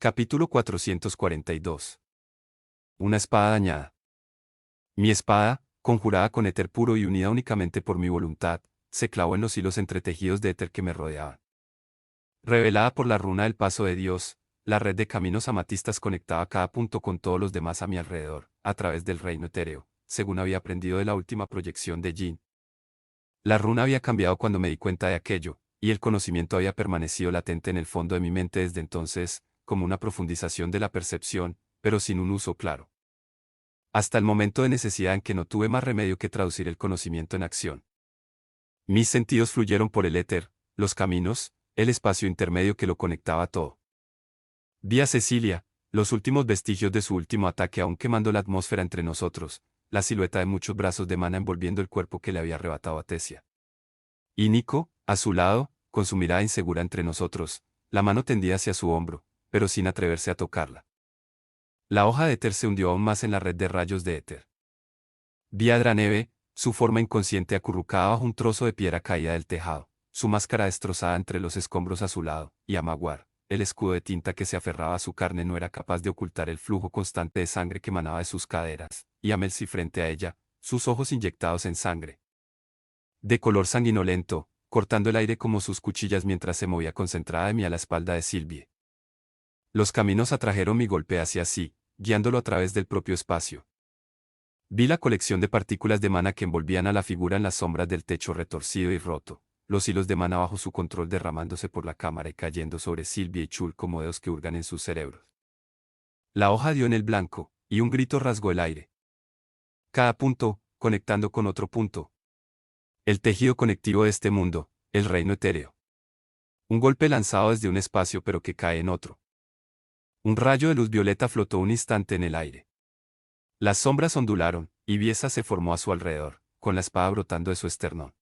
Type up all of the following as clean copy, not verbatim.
Capítulo 442. Una espada dañada. Mi espada, conjurada con éter puro y unida únicamente por mi voluntad, se clavó en los hilos entretejidos de éter que me rodeaban. Revelada por la runa del paso de Dios, la red de caminos amatistas conectaba cada punto con todos los demás a mi alrededor, a través del reino etéreo, según había aprendido de la última proyección de Jin. La runa había cambiado cuando me di cuenta de aquello, y el conocimiento había permanecido latente en el fondo de mi mente desde entonces, como una profundización de la percepción, pero sin un uso claro. Hasta el momento de necesidad en que no tuve más remedio que traducir el conocimiento en acción. Mis sentidos fluyeron por el éter, los caminos, el espacio intermedio que lo conectaba todo. Vi a Cecilia, los últimos vestigios de su último ataque aún quemando la atmósfera entre nosotros, la silueta de muchos brazos de mana envolviendo el cuerpo que le había arrebatado a Tesia. Y Nico, a su lado, con su mirada insegura entre nosotros, la mano tendida hacia su hombro, pero sin atreverse a tocarla. La hoja de éter se hundió aún más en la red de rayos de éter. Vi a Draneve, su forma inconsciente acurrucada bajo un trozo de piedra caída del tejado, su máscara destrozada entre los escombros a su lado, y a Maguar, el escudo de tinta que se aferraba a su carne no era capaz de ocultar el flujo constante de sangre que emanaba de sus caderas, y a Melcy frente a ella, sus ojos inyectados en sangre. De color sanguinolento, cortando el aire como sus cuchillas mientras se movía concentrada de mí a la espalda de Sylvie. Los caminos atrajeron mi golpe hacia sí, guiándolo a través del propio espacio. Vi la colección de partículas de mana que envolvían a la figura en las sombras del techo retorcido y roto, los hilos de mana bajo su control derramándose por la cámara y cayendo sobre Sylvie y Chul como dedos que hurgan en sus cerebros. La hoja dio en el blanco, y un grito rasgó el aire. Cada punto, conectando con otro punto. El tejido conectivo de este mundo, el reino etéreo. Un golpe lanzado desde un espacio pero que cae en otro. Un rayo de luz violeta flotó un instante en el aire. Las sombras ondularon, y Biesa se formó a su alrededor, con la espada brotando de su esternón.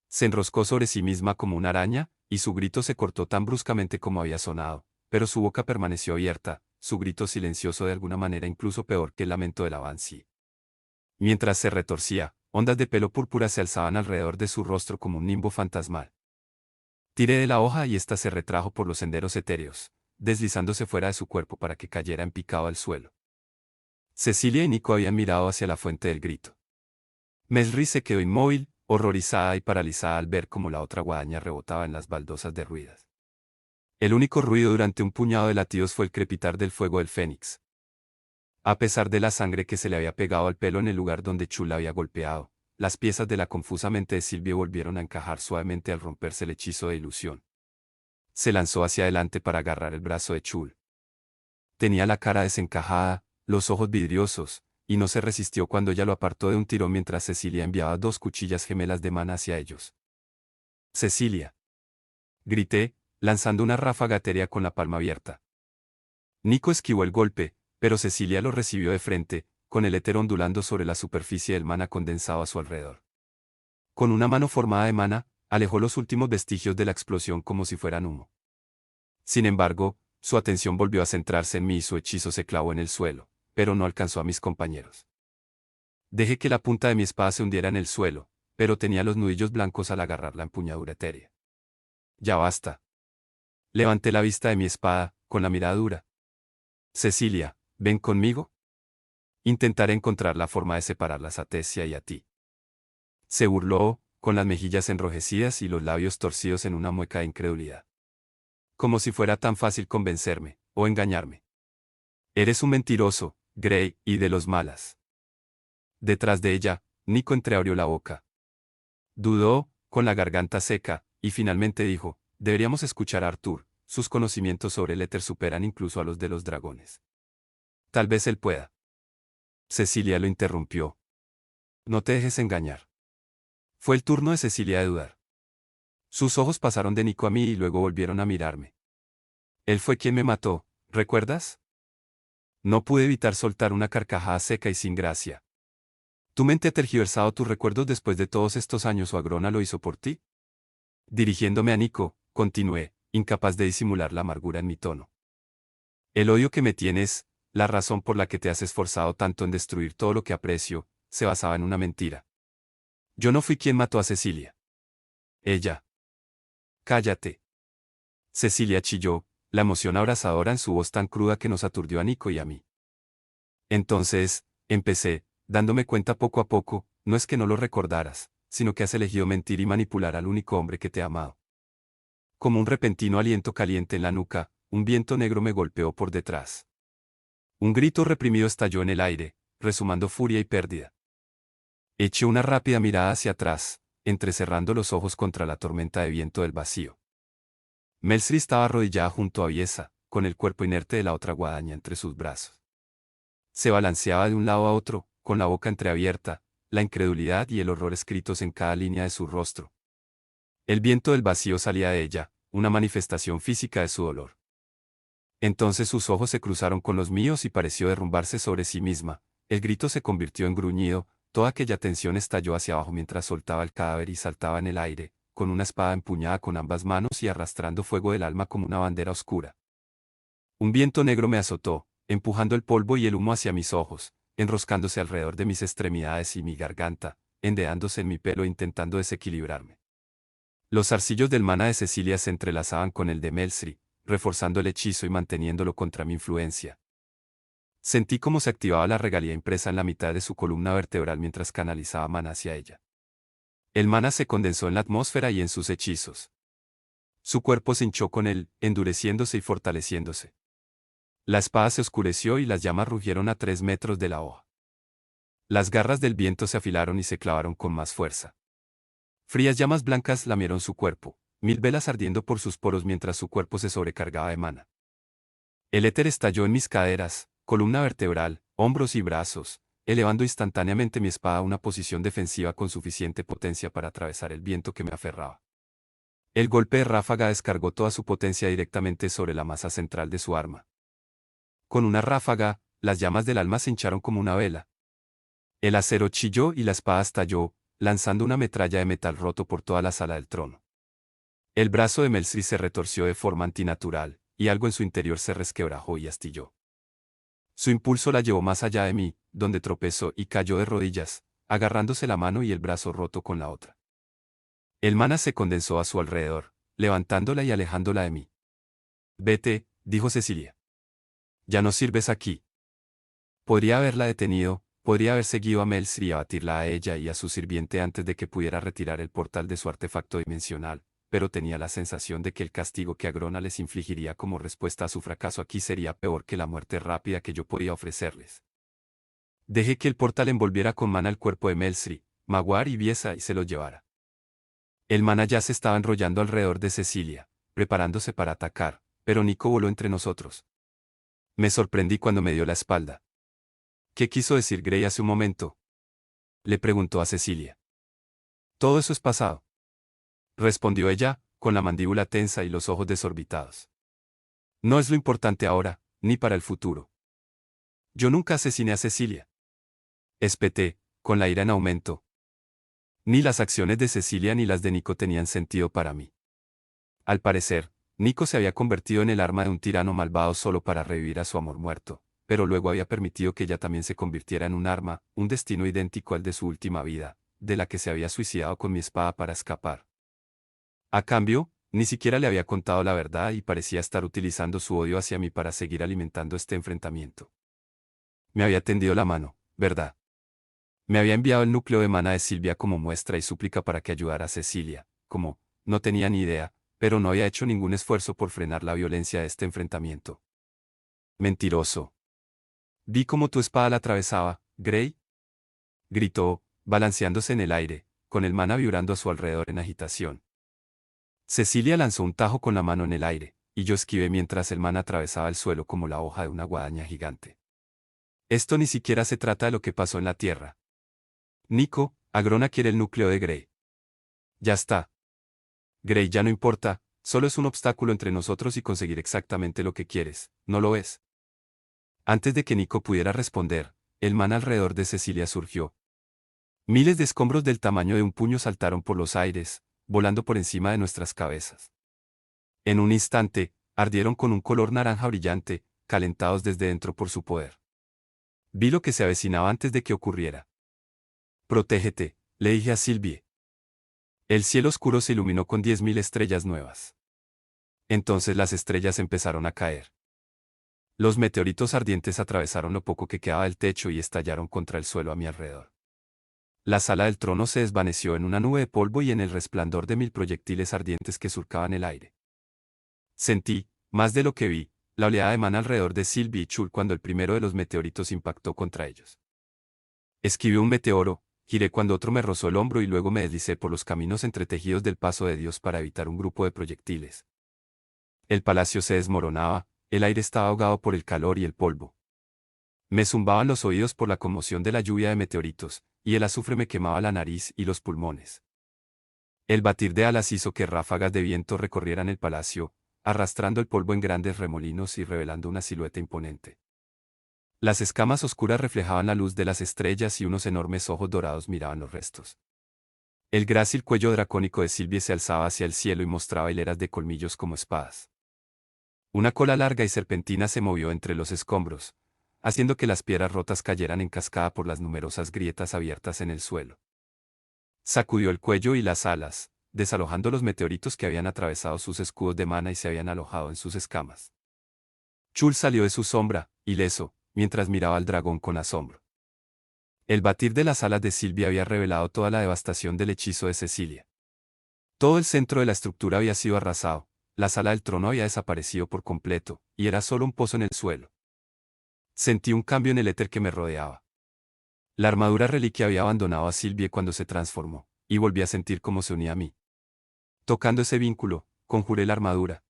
Se enroscó sobre sí misma como una araña, y su grito se cortó tan bruscamente como había sonado, pero su boca permaneció abierta, su grito silencioso de alguna manera incluso peor que el lamento del Avanzi. Mientras se retorcía, ondas de pelo púrpura se alzaban alrededor de su rostro como un nimbo fantasmal. Tiré de la hoja y ésta se retrajo por los senderos etéreos, deslizándose fuera de su cuerpo para que cayera en picado al suelo. Cecilia y Nico habían mirado hacia la fuente del grito. Melry se quedó inmóvil, horrorizada y paralizada al ver cómo la otra guadaña rebotaba en las baldosas derruidas. El único ruido durante un puñado de latidos fue el crepitar del fuego del fénix. A pesar de la sangre que se le había pegado al pelo en el lugar donde Chul la había golpeado, las piezas de la confusa mente de Sylvie volvieron a encajar suavemente al romperse el hechizo de ilusión. Se lanzó hacia adelante para agarrar el brazo de Chul. Tenía la cara desencajada, los ojos vidriosos, y no se resistió cuando ella lo apartó de un tirón mientras Cecilia enviaba 2 cuchillas gemelas de mana hacia ellos. Cecilia. Grité, lanzando una ráfaga etérea con la palma abierta. Nico esquivó el golpe, pero Cecilia lo recibió de frente, con el éter ondulando sobre la superficie del mana condensado a su alrededor. Con una mano formada de mana, alejó los últimos vestigios de la explosión como si fueran humo. Sin embargo, su atención volvió a centrarse en mí y su hechizo se clavó en el suelo, pero no alcanzó a mis compañeros. Dejé que la punta de mi espada se hundiera en el suelo, pero tenía los nudillos blancos al agarrar la empuñadura etérea. Ya basta. Levanté la vista de mi espada, con la mirada dura. Cecilia, ¿ven conmigo? Intentaré encontrar la forma de separarlas a Tesia y a ti. Se burló, con las mejillas enrojecidas y los labios torcidos en una mueca de incredulidad. Como si fuera tan fácil convencerme, o engañarme. Eres un mentiroso, Grey, y de los malas. Detrás de ella, Nico entreabrió la boca. Dudó, con la garganta seca, y finalmente dijo, deberíamos escuchar a Arthur, sus conocimientos sobre el éter superan incluso a los de los dragones. Tal vez él pueda. Cecilia lo interrumpió. No te dejes engañar. Fue el turno de Cecilia de dudar. Sus ojos pasaron de Nico a mí y luego volvieron a mirarme. Él fue quien me mató, ¿recuerdas? No pude evitar soltar una carcajada seca y sin gracia. ¿Tu mente ha tergiversado tus recuerdos después de todos estos años o Agrona lo hizo por ti? Dirigiéndome a Nico, continué, incapaz de disimular la amargura en mi tono. El odio que me tienes, la razón por la que te has esforzado tanto en destruir todo lo que aprecio, se basaba en una mentira. Yo no fui quien mató a Cecilia. Ella. Cállate. Cecilia chilló, la emoción abrasadora en su voz tan cruda que nos aturdió a Nico y a mí. Entonces, empecé, dándome cuenta poco a poco, no es que no lo recordaras, sino que has elegido mentir y manipular al único hombre que te ha amado. Como un repentino aliento caliente en la nuca, un viento negro me golpeó por detrás. Un grito reprimido estalló en el aire, resumando furia y pérdida. Eché una rápida mirada hacia atrás, entrecerrando los ojos contra la tormenta de viento del vacío. Melsri estaba arrodillada junto a Biesa, con el cuerpo inerte de la otra guadaña entre sus brazos. Se balanceaba de un lado a otro, con la boca entreabierta, la incredulidad y el horror escritos en cada línea de su rostro. El viento del vacío salía de ella, una manifestación física de su dolor. Entonces sus ojos se cruzaron con los míos y pareció derrumbarse sobre sí misma. El grito se convirtió en gruñido, toda aquella tensión estalló hacia abajo mientras soltaba el cadáver y saltaba en el aire, con una espada empuñada con ambas manos y arrastrando fuego del alma como una bandera oscura. Un viento negro me azotó, empujando el polvo y el humo hacia mis ojos, enroscándose alrededor de mis extremidades y mi garganta, enredándose en mi pelo e intentando desequilibrarme. Los zarcillos del mana de Cecilia se entrelazaban con el de Melsri, reforzando el hechizo y manteniéndolo contra mi influencia. Sentí cómo se activaba la regalía impresa en la mitad de su columna vertebral mientras canalizaba mana hacia ella. El mana se condensó en la atmósfera y en sus hechizos. Su cuerpo se hinchó con él, endureciéndose y fortaleciéndose. La espada se oscureció y las llamas rugieron a 3 metros de la hoja. Las garras del viento se afilaron y se clavaron con más fuerza. Frías llamas blancas lamieron su cuerpo, 1000 velas ardiendo por sus poros mientras su cuerpo se sobrecargaba de mana. El éter estalló en mis caderas, columna vertebral, hombros y brazos, elevando instantáneamente mi espada a una posición defensiva con suficiente potencia para atravesar el viento que me aferraba. El golpe de ráfaga descargó toda su potencia directamente sobre la masa central de su arma. Con una ráfaga, las llamas del alma se hincharon como una vela. El acero chilló y la espada estalló, lanzando una metralla de metal roto por toda la sala del trono. El brazo de Melsri se retorció de forma antinatural, y algo en su interior se resquebrajó y astilló. Su impulso la llevó más allá de mí, donde tropezó y cayó de rodillas, agarrándose la mano y el brazo roto con la otra. El mana se condensó a su alrededor, levantándola y alejándola de mí. Vete, dijo Cecilia. Ya no sirves aquí. Podría haberla detenido, podría haber seguido a Melsri y abatirla a ella y a su sirviente antes de que pudiera retirar el portal de su artefacto dimensional, pero tenía la sensación de que el castigo que Agrona les infligiría como respuesta a su fracaso aquí sería peor que la muerte rápida que yo podía ofrecerles. Dejé que el portal envolviera con mana el cuerpo de Melsri, Maguar y Biesa y se los llevara. El mana ya se estaba enrollando alrededor de Cecilia, preparándose para atacar, pero Nico voló entre nosotros. Me sorprendí cuando me dio la espalda. ¿Qué quiso decir Grey hace un momento?, le preguntó a Cecilia. Todo eso es pasado, respondió ella, con la mandíbula tensa y los ojos desorbitados. No es lo importante ahora, ni para el futuro. Yo nunca asesiné a Cecilia. Espeté, con la ira en aumento. Ni las acciones de Cecilia ni las de Nico tenían sentido para mí. Al parecer, Nico se había convertido en el arma de un tirano malvado solo para revivir a su amor muerto, pero luego había permitido que ella también se convirtiera en un arma, un destino idéntico al de su última vida, de la que se había suicidado con mi espada para escapar. A cambio, ni siquiera le había contado la verdad y parecía estar utilizando su odio hacia mí para seguir alimentando este enfrentamiento. Me había tendido la mano, ¿verdad? Me había enviado el núcleo de mana de Silvia como muestra y súplica para que ayudara a Cecilia, como, no tenía ni idea, pero no había hecho ningún esfuerzo por frenar la violencia de este enfrentamiento. Mentiroso. Vi cómo tu espada la atravesaba, Grey, gritó, balanceándose en el aire, con el mana vibrando a su alrededor en agitación. Cecilia lanzó un tajo con la mano en el aire, y yo esquivé mientras el mana atravesaba el suelo como la hoja de una guadaña gigante. Esto ni siquiera se trata de lo que pasó en la Tierra. Nico, Agrona quiere el núcleo de Grey. Ya está. Grey ya no importa, solo es un obstáculo entre nosotros y conseguir exactamente lo que quieres, ¿no lo es? Antes de que Nico pudiera responder, el mana alrededor de Cecilia surgió. Miles de escombros del tamaño de un puño saltaron por los aires, volando por encima de nuestras cabezas. En un instante, ardieron con un color naranja brillante, calentados desde dentro por su poder. Vi lo que se avecinaba antes de que ocurriera. Protégete, le dije a Sylvie. El cielo oscuro se iluminó con 10.000 estrellas nuevas. Entonces las estrellas empezaron a caer. Los meteoritos ardientes atravesaron lo poco que quedaba del techo y estallaron contra el suelo a mi alrededor. La sala del trono se desvaneció en una nube de polvo y en el resplandor de 1000 proyectiles ardientes que surcaban el aire. Sentí, más de lo que vi, la oleada de mana alrededor de Sylvie y Chul cuando el primero de los meteoritos impactó contra ellos. Esquivé un meteoro, giré cuando otro me rozó el hombro y luego me deslicé por los caminos entretejidos del paso de Dios para evitar un grupo de proyectiles. El palacio se desmoronaba, el aire estaba ahogado por el calor y el polvo. Me zumbaban los oídos por la conmoción de la lluvia de meteoritos, y el azufre me quemaba la nariz y los pulmones. El batir de alas hizo que ráfagas de viento recorrieran el palacio, arrastrando el polvo en grandes remolinos y revelando una silueta imponente. Las escamas oscuras reflejaban la luz de las estrellas y unos enormes ojos dorados miraban los restos. El grácil cuello dracónico de Sylvie se alzaba hacia el cielo y mostraba hileras de colmillos como espadas. Una cola larga y serpentina se movió entre los escombros, haciendo que las piedras rotas cayeran en cascada por las numerosas grietas abiertas en el suelo. Sacudió el cuello y las alas, desalojando los meteoritos que habían atravesado sus escudos de mana y se habían alojado en sus escamas. Chul salió de su sombra, ileso, mientras miraba al dragón con asombro. El batir de las alas de Sylvie había revelado toda la devastación del hechizo de Cecilia. Todo el centro de la estructura había sido arrasado, la sala del trono había desaparecido por completo, y era solo un pozo en el suelo. Sentí un cambio en el éter que me rodeaba. La armadura reliquia había abandonado a Sylvie cuando se transformó, y volví a sentir cómo se unía a mí. Tocando ese vínculo, conjuré la armadura.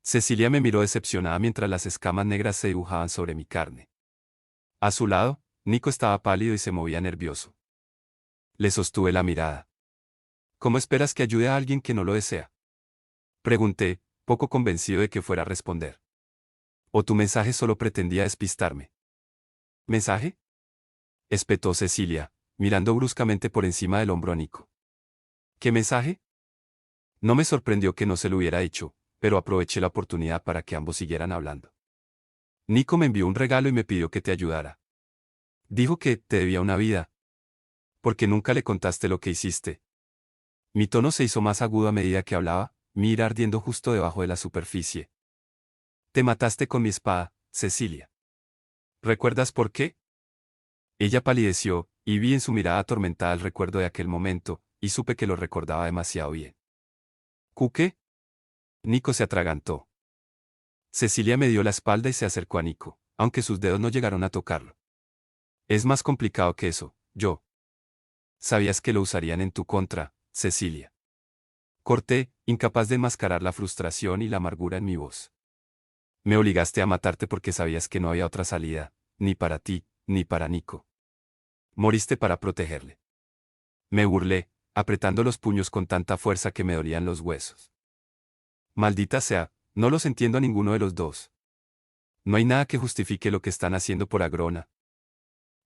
Cecilia me miró decepcionada mientras las escamas negras se dibujaban sobre mi carne. A su lado, Nico estaba pálido y se movía nervioso. Le sostuve la mirada. ¿Cómo esperas que ayude a alguien que no lo desea? Pregunté, poco convencido de que fuera a responder. ¿O tu mensaje solo pretendía despistarme? ¿Mensaje?, espetó Cecilia, mirando bruscamente por encima del hombro a Nico. ¿Qué mensaje? No me sorprendió que no se lo hubiera hecho, pero aproveché la oportunidad para que ambos siguieran hablando. Nico me envió un regalo y me pidió que te ayudara. Dijo que te debía una vida. Porque nunca le contaste lo que hiciste. Mi tono se hizo más agudo a medida que hablaba, mi ira ardiendo justo debajo de la superficie. Te mataste con mi espada, Cecilia. ¿Recuerdas por qué? Ella palideció, y vi en su mirada atormentada el recuerdo de aquel momento, y supe que lo recordaba demasiado bien. ¿Qué? Nico se atragantó. Cecilia me dio la espalda y se acercó a Nico, aunque sus dedos no llegaron a tocarlo. Es más complicado que eso, yo. Sabías que lo usarían en tu contra, Cecilia. Corté, incapaz de enmascarar la frustración y la amargura en mi voz. Me obligaste a matarte porque sabías que no había otra salida, ni para ti, ni para Nico. Moriste para protegerle. Me burlé, apretando los puños con tanta fuerza que me dolían los huesos. Maldita sea, no los entiendo a ninguno de los dos. No hay nada que justifique lo que están haciendo por Agrona.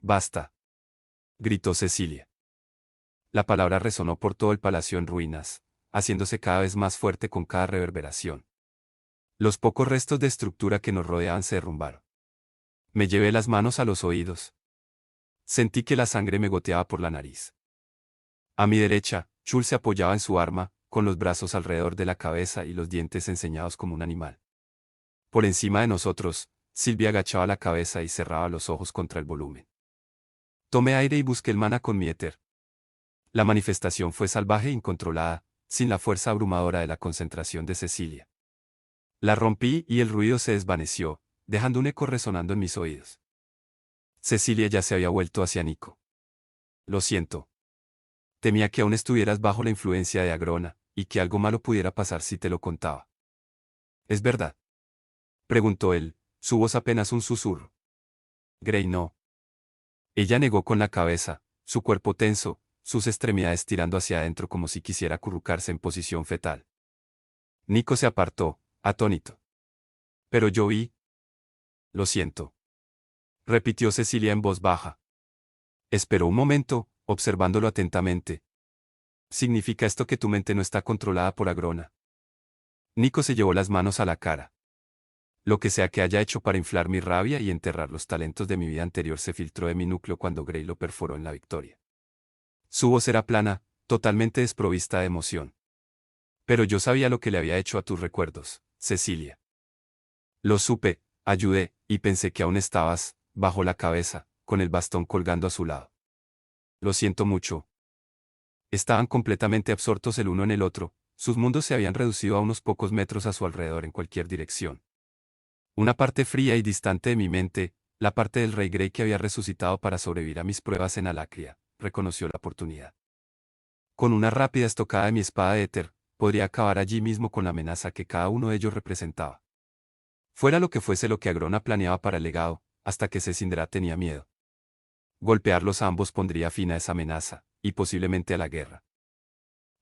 Basta, gritó Cecilia. La palabra resonó por todo el palacio en ruinas, haciéndose cada vez más fuerte con cada reverberación. Los pocos restos de estructura que nos rodeaban se derrumbaron. Me llevé las manos a los oídos. Sentí que la sangre me goteaba por la nariz. A mi derecha, Chul se apoyaba en su arma, con los brazos alrededor de la cabeza y los dientes enseñados como un animal. Por encima de nosotros, Sylvie agachaba la cabeza y cerraba los ojos contra el volumen. Tomé aire y busqué el mana con mi éter. La manifestación fue salvaje e incontrolada, sin la fuerza abrumadora de la concentración de Cecilia. La rompí y el ruido se desvaneció, dejando un eco resonando en mis oídos. Cecilia ya se había vuelto hacia Nico. Lo siento. Temía que aún estuvieras bajo la influencia de Agrona, y que algo malo pudiera pasar si te lo contaba. ¿Es verdad?, preguntó él, su voz apenas un susurro. Grey no. Ella negó con la cabeza, su cuerpo tenso, sus extremidades tirando hacia adentro como si quisiera acurrucarse en posición fetal. Nico se apartó, atónito. Pero yo vi. Lo siento, repitió Cecilia en voz baja. Esperó un momento, observándolo atentamente. ¿Significa esto que tu mente no está controlada por Agrona? Nico se llevó las manos a la cara. Lo que sea que haya hecho para inflar mi rabia y enterrar los talentos de mi vida anterior se filtró de mi núcleo cuando Grey lo perforó en la victoria. Su voz era plana, totalmente desprovista de emoción. Pero yo sabía lo que le había hecho a tus recuerdos, Cecilia. Lo supe, ayudé, y pensé que aún estabas, bajo la cabeza, con el bastón colgando a su lado. Lo siento mucho. Estaban completamente absortos el uno en el otro, sus mundos se habían reducido a unos pocos metros a su alrededor en cualquier dirección. Una parte fría y distante de mi mente, la parte del Rey Grey que había resucitado para sobrevivir a mis pruebas en Alacria, reconoció la oportunidad. Con una rápida estocada de mi espada de éter, podría acabar allí mismo con la amenaza que cada uno de ellos representaba. Fuera lo que fuese lo que Agrona planeaba para el legado, hasta que Cecindra tenía miedo. Golpearlos a ambos pondría fin a esa amenaza, y posiblemente a la guerra.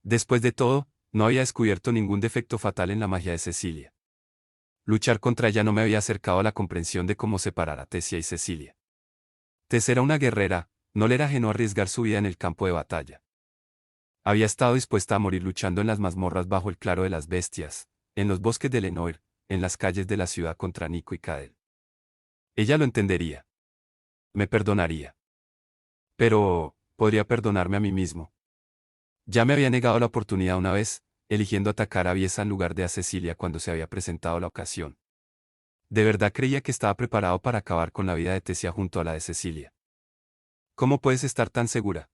Después de todo, no había descubierto ningún defecto fatal en la magia de Cecilia. Luchar contra ella no me había acercado a la comprensión de cómo separar a Tessia y Cecilia. Tess era una guerrera, no le era ajeno arriesgar su vida en el campo de batalla. Había estado dispuesta a morir luchando en las mazmorras bajo el claro de las bestias, en los bosques de Lenoir, en las calles de la ciudad contra Nico y Cadel. Ella lo entendería. Me perdonaría. Pero, podría perdonarme a mí mismo. Ya me había negado la oportunidad una vez, eligiendo atacar a Biesa en lugar de a Cecilia cuando se había presentado la ocasión. De verdad creía que estaba preparado para acabar con la vida de Tessia junto a la de Cecilia. ¿Cómo puedes estar tan segura?,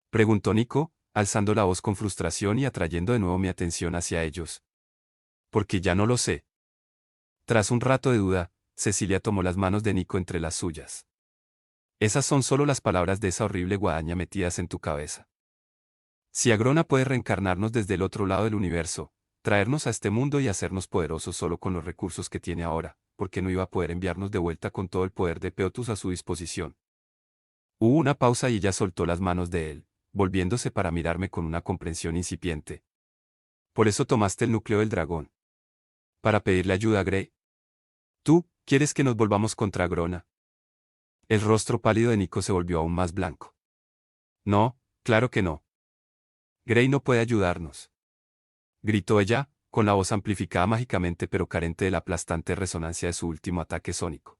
preguntó Nico, alzando la voz con frustración y atrayendo de nuevo mi atención hacia ellos. Porque ya no lo sé. Tras un rato de duda, Cecilia tomó las manos de Nico entre las suyas. Esas son solo las palabras de esa horrible guadaña metidas en tu cabeza. Si Agrona puede reencarnarnos desde el otro lado del universo, traernos a este mundo y hacernos poderosos solo con los recursos que tiene ahora, ¿por qué no iba a poder enviarnos de vuelta con todo el poder de Peotus a su disposición? Hubo una pausa y ella soltó las manos de él, volviéndose para mirarme con una comprensión incipiente. Por eso tomaste el núcleo del dragón. Para pedirle ayuda a Grey. ¿Tú, quieres que nos volvamos contra Agrona? El rostro pálido de Nico se volvió aún más blanco. No, claro que no. Grey no puede ayudarnos, gritó ella, con la voz amplificada mágicamente pero carente de la aplastante resonancia de su último ataque sónico.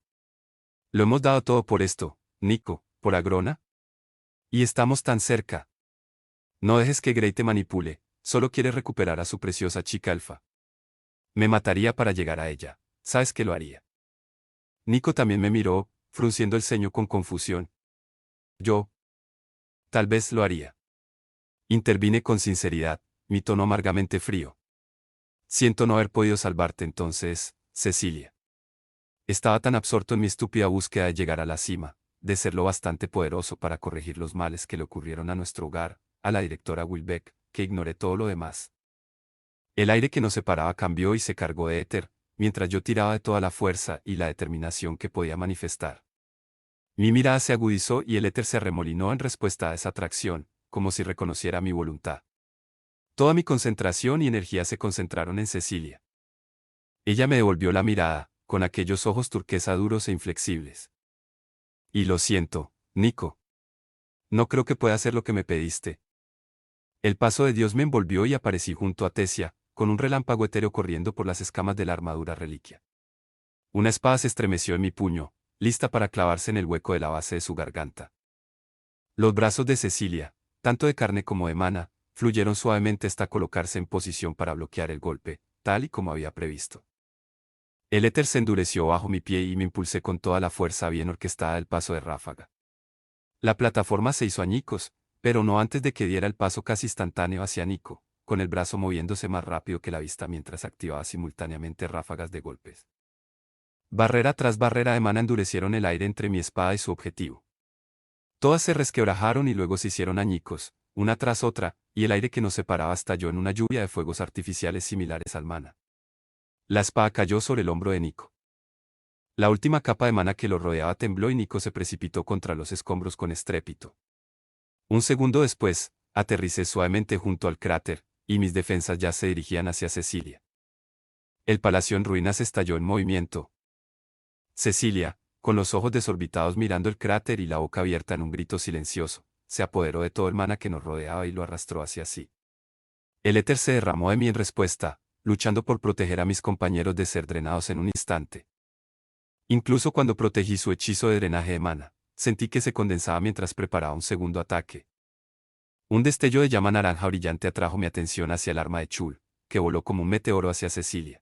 Lo hemos dado todo por esto, Nico, por Agrona. Y estamos tan cerca. No dejes que Grey te manipule, solo quiere recuperar a su preciosa chica elfa. Me mataría para llegar a ella, sabes que lo haría. Nico también me miró, frunciendo el ceño con confusión. Yo. Tal vez lo haría. Intervine con sinceridad, mi tono amargamente frío. Siento no haber podido salvarte entonces, Cecilia. Estaba tan absorto en mi estúpida búsqueda de llegar a la cima, de ser lo bastante poderoso para corregir los males que le ocurrieron a nuestro hogar, a la directora Wilbeck, que ignoré todo lo demás. El aire que nos separaba cambió y se cargó de éter, mientras yo tiraba de toda la fuerza y la determinación que podía manifestar. Mi mirada se agudizó y el éter se arremolinó en respuesta a esa atracción, como si reconociera mi voluntad. Toda mi concentración y energía se concentraron en Cecilia. Ella me devolvió la mirada, con aquellos ojos turquesa duros e inflexibles. Y lo siento, Nico. No creo que pueda hacer lo que me pediste. El paso de Dios me envolvió y aparecí junto a Tessia, con un relámpago etéreo corriendo por las escamas de la armadura reliquia. Una espada se estremeció en mi puño, lista para clavarse en el hueco de la base de su garganta. Los brazos de Cecilia, tanto de carne como de mana, fluyeron suavemente hasta colocarse en posición para bloquear el golpe, tal y como había previsto. El éter se endureció bajo mi pie y me impulsé con toda la fuerza bien orquestada del paso de ráfaga. La plataforma se hizo añicos, pero no antes de que diera el paso casi instantáneo hacia Nico, con el brazo moviéndose más rápido que la vista mientras activaba simultáneamente ráfagas de golpes. Barrera tras barrera de mana endurecieron el aire entre mi espada y su objetivo. Todas se resquebrajaron y luego se hicieron añicos, una tras otra, y el aire que nos separaba estalló en una lluvia de fuegos artificiales similares al mana. La espada cayó sobre el hombro de Nico. La última capa de mana que lo rodeaba tembló y Nico se precipitó contra los escombros con estrépito. Un segundo después, aterricé suavemente junto al cráter, y mis defensas ya se dirigían hacia Cecilia. El palacio en ruinas estalló en movimiento. Cecilia, con los ojos desorbitados mirando el cráter y la boca abierta en un grito silencioso, se apoderó de todo el mana que nos rodeaba y lo arrastró hacia sí. El éter se derramó de mí en respuesta, luchando por proteger a mis compañeros de ser drenados en un instante. Incluso cuando protegí su hechizo de drenaje de mana, sentí que se condensaba mientras preparaba un segundo ataque. Un destello de llama naranja brillante atrajo mi atención hacia el arma de Chul, que voló como un meteoro hacia Cecilia.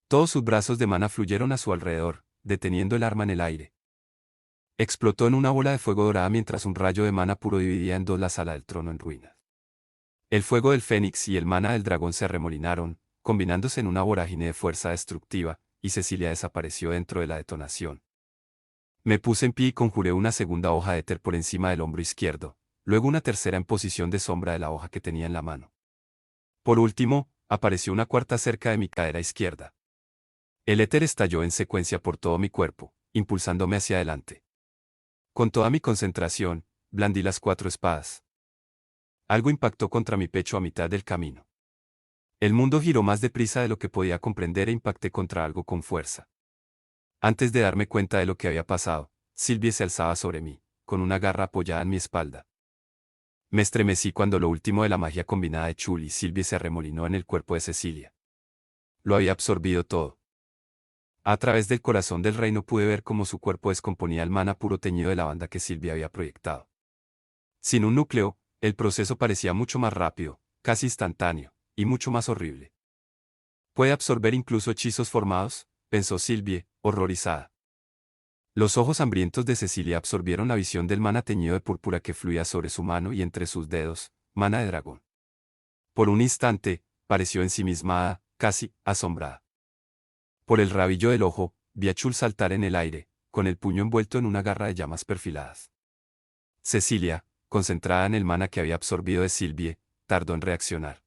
Todos sus brazos de mana fluyeron a su alrededor, deteniendo el arma en el aire. Explotó en una bola de fuego dorada mientras un rayo de mana puro dividía en dos la sala del trono en ruinas. El fuego del fénix y el mana del dragón se arremolinaron, combinándose en una vorágine de fuerza destructiva, y Cecilia desapareció dentro de la detonación. Me puse en pie y conjuré una segunda hoja de éter por encima del hombro izquierdo, luego una tercera en posición de sombra de la hoja que tenía en la mano. Por último, apareció una cuarta cerca de mi cadera izquierda. El éter estalló en secuencia por todo mi cuerpo, impulsándome hacia adelante. Con toda mi concentración, blandí las 4 espadas. Algo impactó contra mi pecho a mitad del camino. El mundo giró más deprisa de lo que podía comprender e impacté contra algo con fuerza. Antes de darme cuenta de lo que había pasado, Sylvie se alzaba sobre mí, con una garra apoyada en mi espalda. Me estremecí cuando lo último de la magia combinada de Chul y Sylvie se arremolinó en el cuerpo de Cecilia. Lo había absorbido todo. A través del corazón del reino pude ver cómo su cuerpo descomponía el mana puro teñido de lavanda que Sylvie había proyectado. Sin un núcleo, el proceso parecía mucho más rápido, casi instantáneo, y mucho más horrible. ¿Puede absorber incluso hechizos formados?, pensó Sylvie, horrorizada. Los ojos hambrientos de Cecilia absorbieron la visión del mana teñido de púrpura que fluía sobre su mano y entre sus dedos, mana de dragón. Por un instante, pareció ensimismada, casi asombrada. Por el rabillo del ojo, vi a Chul saltar en el aire, con el puño envuelto en una garra de llamas perfiladas. Cecilia, concentrada en el mana que había absorbido de Sylvie, tardó en reaccionar.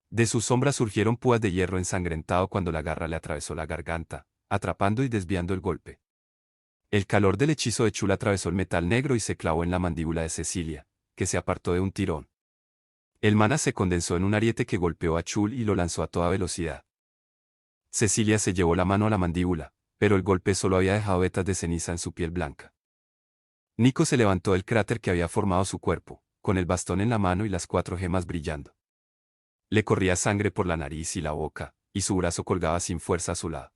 De sus sombras surgieron púas de hierro ensangrentado cuando la garra le atravesó la garganta, atrapando y desviando el golpe. El calor del hechizo de Chul atravesó el metal negro y se clavó en la mandíbula de Cecilia, que se apartó de un tirón. El mana se condensó en un ariete que golpeó a Chul y lo lanzó a toda velocidad. Cecilia se llevó la mano a la mandíbula, pero el golpe solo había dejado vetas de ceniza en su piel blanca. Nico se levantó del cráter que había formado su cuerpo, con el bastón en la mano y las 4 gemas brillando. Le corría sangre por la nariz y la boca, y su brazo colgaba sin fuerza a su lado.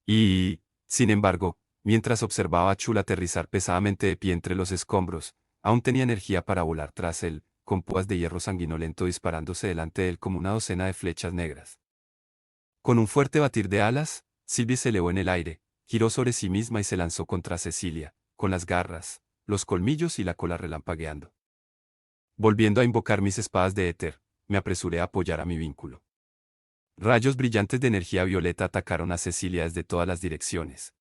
Sin embargo, mientras observaba a Chul aterrizar pesadamente de pie entre los escombros, aún tenía energía para volar tras él, con púas de hierro sanguinolento disparándose delante de él como una docena de flechas negras. Con un fuerte batir de alas, Sylvie se elevó en el aire, giró sobre sí misma y se lanzó contra Cecilia, con las garras, los colmillos y la cola relampagueando. Volviendo a invocar mis espadas de éter, me apresuré a apoyar a mi vínculo. Rayos brillantes de energía violeta atacaron a Cecilia desde todas las direcciones.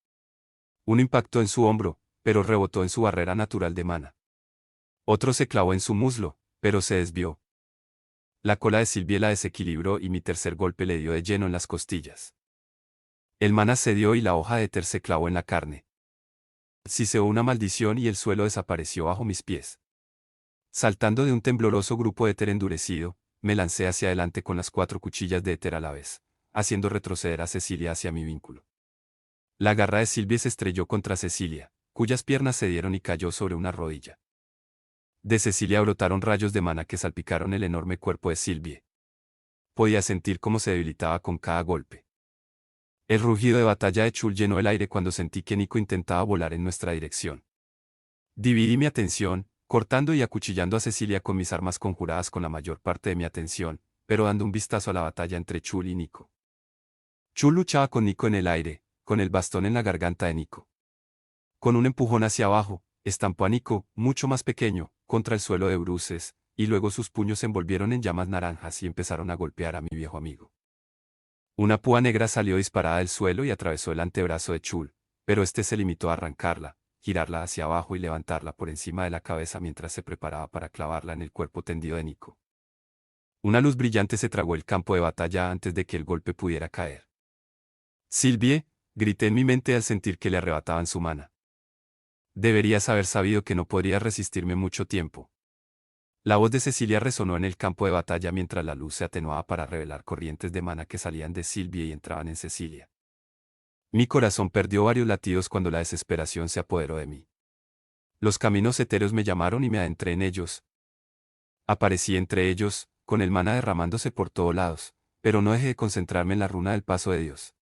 Uno impactó en su hombro, pero rebotó en su barrera natural de mana. Otro se clavó en su muslo, pero se desvió. La cola de Sylvie la desequilibró y mi tercer golpe le dio de lleno en las costillas. El mana cedió y la hoja de éter se clavó en la carne. Siseó una maldición y el suelo desapareció bajo mis pies. Saltando de un tembloroso grupo de éter endurecido, me lancé hacia adelante con las 4 cuchillas de éter a la vez, haciendo retroceder a Cecilia hacia mi vínculo. La garra de Sylvie se estrelló contra Cecilia, cuyas piernas cedieron y cayó sobre una rodilla. De Cecilia brotaron rayos de mana que salpicaron el enorme cuerpo de Sylvie. Podía sentir cómo se debilitaba con cada golpe. El rugido de batalla de Chul llenó el aire cuando sentí que Nico intentaba volar en nuestra dirección. Dividí mi atención, cortando y acuchillando a Cecilia con mis armas conjuradas con la mayor parte de mi atención, pero dando un vistazo a la batalla entre Chul y Nico. Chul luchaba con Nico en el aire, con el bastón en la garganta de Nico. Con un empujón hacia abajo, estampó a Nico, mucho más pequeño, contra el suelo de bruces, y luego sus puños se envolvieron en llamas naranjas y empezaron a golpear a mi viejo amigo. Una púa negra salió disparada del suelo y atravesó el antebrazo de Chul, pero este se limitó a arrancarla, girarla hacia abajo y levantarla por encima de la cabeza mientras se preparaba para clavarla en el cuerpo tendido de Nico. Una luz brillante se tragó el campo de batalla antes de que el golpe pudiera caer. Sylvie, grité en mi mente al sentir que le arrebataban su mana. Deberías haber sabido que no podría resistirme mucho tiempo. La voz de Cecilia resonó en el campo de batalla mientras la luz se atenuaba para revelar corrientes de mana que salían de Sylvie y entraban en Cecilia. Mi corazón perdió varios latidos cuando la desesperación se apoderó de mí. Los caminos etéreos me llamaron y me adentré en ellos. Aparecí entre ellos, con el mana derramándose por todos lados, pero no dejé de concentrarme en la runa del paso de Dios.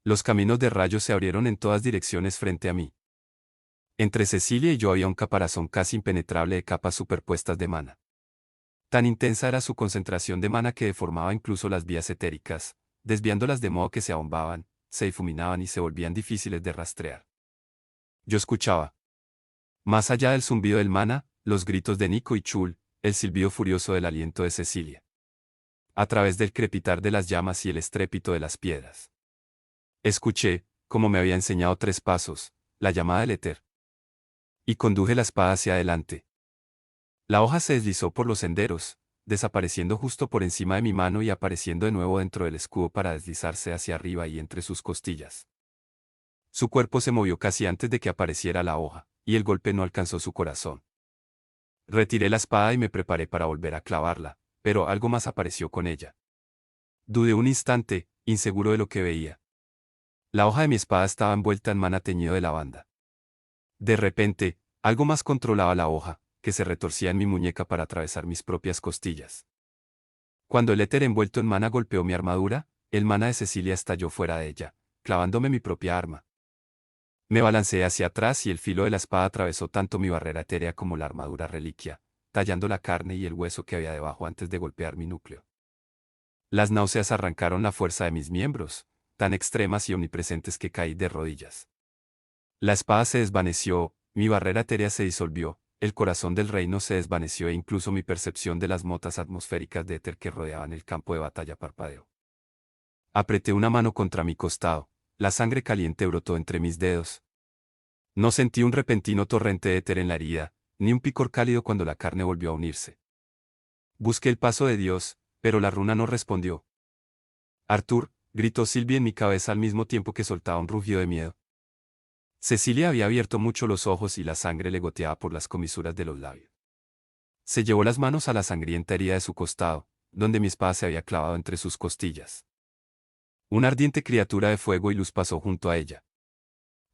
Los caminos de rayos se abrieron en todas direcciones frente a mí. Entre Cecilia y yo había un caparazón casi impenetrable de capas superpuestas de mana. Tan intensa era su concentración de mana que deformaba incluso las vías etéricas, desviándolas de modo que se ahombaban, se difuminaban y se volvían difíciles de rastrear. Yo escuchaba. Más allá del zumbido del mana, los gritos de Nico y Chul, el silbido furioso del aliento de Cecilia. A través del crepitar de las llamas y el estrépito de las piedras. Escuché, como me había enseñado 3 pasos, la llamada del éter. Y conduje la espada hacia adelante. La hoja se deslizó por los senderos, desapareciendo justo por encima de mi mano y apareciendo de nuevo dentro del escudo para deslizarse hacia arriba y entre sus costillas. Su cuerpo se movió casi antes de que apareciera la hoja, y el golpe no alcanzó su corazón. Retiré la espada y me preparé para volver a clavarla, pero algo más apareció con ella. Dudé un instante, inseguro de lo que veía. La hoja de mi espada estaba envuelta en mana teñido de lavanda. De repente, algo más controlaba la hoja, que se retorcía en mi muñeca para atravesar mis propias costillas. Cuando el éter envuelto en mana golpeó mi armadura, el mana de Cecilia estalló fuera de ella, clavándome mi propia arma. Me balanceé hacia atrás y el filo de la espada atravesó tanto mi barrera etérea como la armadura reliquia, tallando la carne y el hueso que había debajo antes de golpear mi núcleo. Las náuseas arrancaron la fuerza de mis miembros, tan extremas y omnipresentes que caí de rodillas. La espada se desvaneció, mi barrera etérea se disolvió, el corazón del reino se desvaneció e incluso mi percepción de las motas atmosféricas de éter que rodeaban el campo de batalla parpadeó. Apreté una mano contra mi costado, la sangre caliente brotó entre mis dedos. No sentí un repentino torrente de éter en la herida, ni un picor cálido cuando la carne volvió a unirse. Busqué el paso de Dios, pero la runa no respondió. Arthur, gritó Sylvie en mi cabeza al mismo tiempo que soltaba un rugido de miedo. Cecilia había abierto mucho los ojos y la sangre le goteaba por las comisuras de los labios. Se llevó las manos a la sangrienta herida de su costado, donde mi espada se había clavado entre sus costillas. Una ardiente criatura de fuego y luz pasó junto a ella.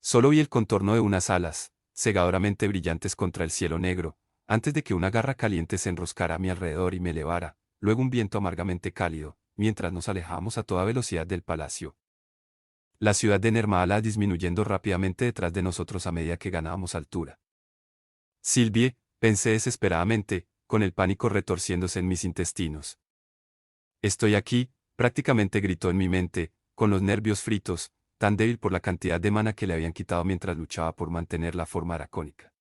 Solo vi el contorno de unas alas, cegadoramente brillantes contra el cielo negro, antes de que una garra caliente se enroscara a mi alrededor y me elevara, luego un viento amargamente cálido, mientras nos alejábamos a toda velocidad del palacio. La ciudad de Nermala disminuyendo rápidamente detrás de nosotros a medida que ganábamos altura. Sylvie, pensé desesperadamente, con el pánico retorciéndose en mis intestinos. Estoy aquí, prácticamente gritó en mi mente, con los nervios fritos, tan débil por la cantidad de mana que le habían quitado mientras luchaba por mantener la forma dracónica.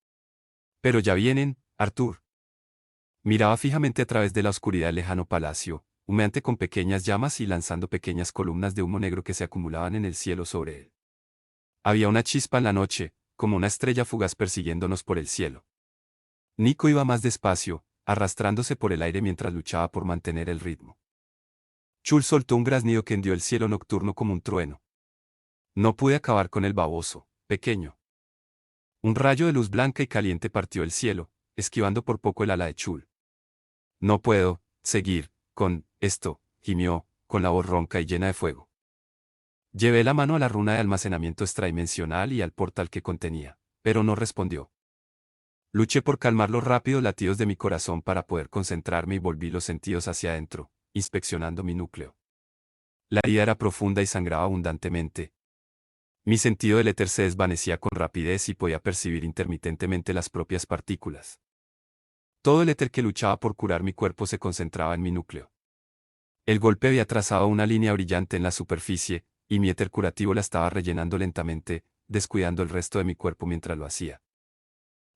Pero ya vienen, Arthur. Miraba fijamente a través de la oscuridad del lejano palacio, humeante con pequeñas llamas y lanzando pequeñas columnas de humo negro que se acumulaban en el cielo sobre él. Había una chispa en la noche, como una estrella fugaz persiguiéndonos por el cielo. Nico iba más despacio, arrastrándose por el aire mientras luchaba por mantener el ritmo. Chul soltó un graznido que hendió el cielo nocturno como un trueno. No pude acabar con el baboso, pequeño. Un rayo de luz blanca y caliente partió el cielo, esquivando por poco el ala de Chul. No puedo seguir con esto, gimió, con la voz ronca y llena de fuego. Llevé la mano a la runa de almacenamiento extradimensional y al portal que contenía, pero no respondió. Luché por calmar los rápidos latidos de mi corazón para poder concentrarme y volví los sentidos hacia adentro, inspeccionando mi núcleo. La herida era profunda y sangraba abundantemente. Mi sentido del éter se desvanecía con rapidez y podía percibir intermitentemente las propias partículas. Todo el éter que luchaba por curar mi cuerpo se concentraba en mi núcleo. El golpe había trazado una línea brillante en la superficie, y mi éter curativo la estaba rellenando lentamente, descuidando el resto de mi cuerpo mientras lo hacía.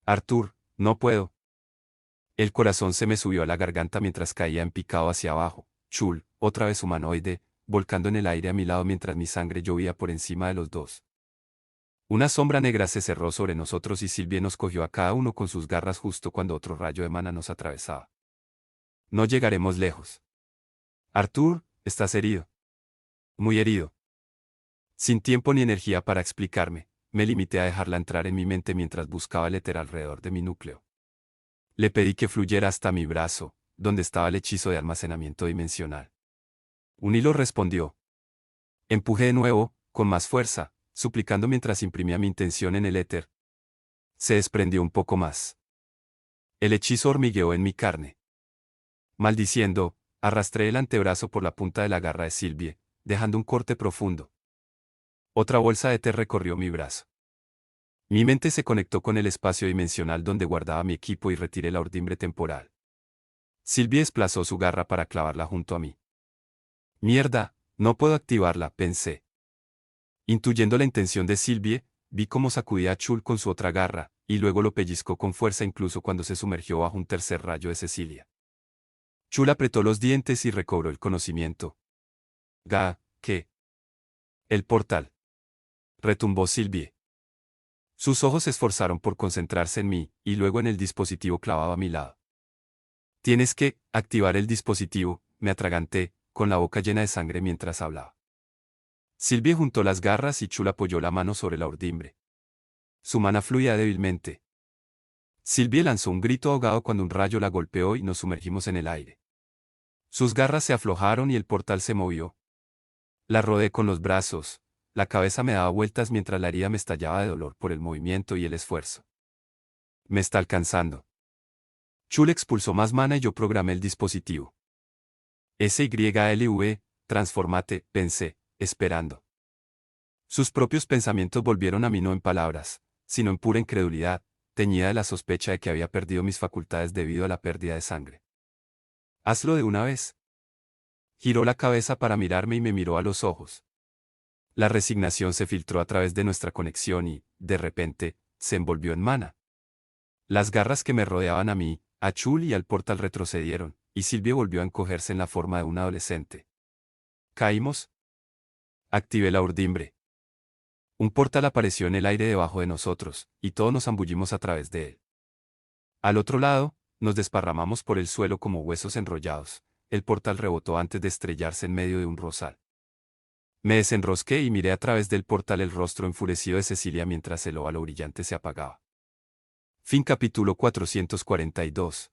Arthur, no puedo. El corazón se me subió a la garganta mientras caía en picado hacia abajo. Chul, otra vez humanoide, volcando en el aire a mi lado mientras mi sangre llovía por encima de los dos. Una sombra negra se cerró sobre nosotros y Sylvie nos cogió a cada uno con sus garras justo cuando otro rayo de mana nos atravesaba. No llegaremos lejos. Arthur, estás herido. Muy herido. Sin tiempo ni energía para explicarme, me limité a dejarla entrar en mi mente mientras buscaba el éter alrededor de mi núcleo. Le pedí que fluyera hasta mi brazo, donde estaba el hechizo de almacenamiento dimensional. Un hilo respondió. Empujé de nuevo, con más fuerza, suplicando mientras imprimía mi intención en el éter. Se desprendió un poco más. El hechizo hormigueó en mi carne. Maldiciendo, arrastré el antebrazo por la punta de la garra de Sylvie, dejando un corte profundo. Otra bolsa de éter recorrió mi brazo. Mi mente se conectó con el espacio dimensional donde guardaba mi equipo y retiré la urdimbre temporal. Sylvie desplazó su garra para clavarla junto a mí. Mierda, no puedo activarla, pensé. Intuyendo la intención de Sylvie, vi cómo sacudía a Chul con su otra garra, y luego lo pellizcó con fuerza incluso cuando se sumergió bajo un tercer rayo de Cecilia. Chul apretó los dientes y recobró el conocimiento. ¿Qué? El portal. Retumbó Sylvie. Sus ojos se esforzaron por concentrarse en mí, y luego en el dispositivo clavado a mi lado. Tienes que activar el dispositivo, me atraganté, con la boca llena de sangre mientras hablaba. Sylvie juntó las garras y Chul apoyó la mano sobre la urdimbre. Su mano fluía débilmente. Sylvie lanzó un grito ahogado cuando un rayo la golpeó y nos sumergimos en el aire. Sus garras se aflojaron y el portal se movió. La rodeé con los brazos, la cabeza me daba vueltas mientras la herida me estallaba de dolor por el movimiento y el esfuerzo. Me está alcanzando. Chul expulsó más mana y yo programé el dispositivo. SYLV, transformate, pensé, esperando. Sus propios pensamientos volvieron a mí no en palabras, sino en pura incredulidad, teñida de la sospecha de que había perdido mis facultades debido a la pérdida de sangre. Hazlo de una vez. Giró la cabeza para mirarme y me miró a los ojos. La resignación se filtró a través de nuestra conexión y, de repente, se envolvió en mana. Las garras que me rodeaban a mí, a Chul y al portal retrocedieron, y Sylvie volvió a encogerse en la forma de un adolescente. ¿Caímos? Activé la urdimbre. Un portal apareció en el aire debajo de nosotros, y todos nos zambullimos a través de él. Al otro lado, nos desparramamos por el suelo como huesos enrollados. El portal rebotó antes de estrellarse en medio de un rosal. Me desenrosqué y miré a través del portal el rostro enfurecido de Cecilia mientras el óvalo brillante se apagaba. Fin capítulo 442.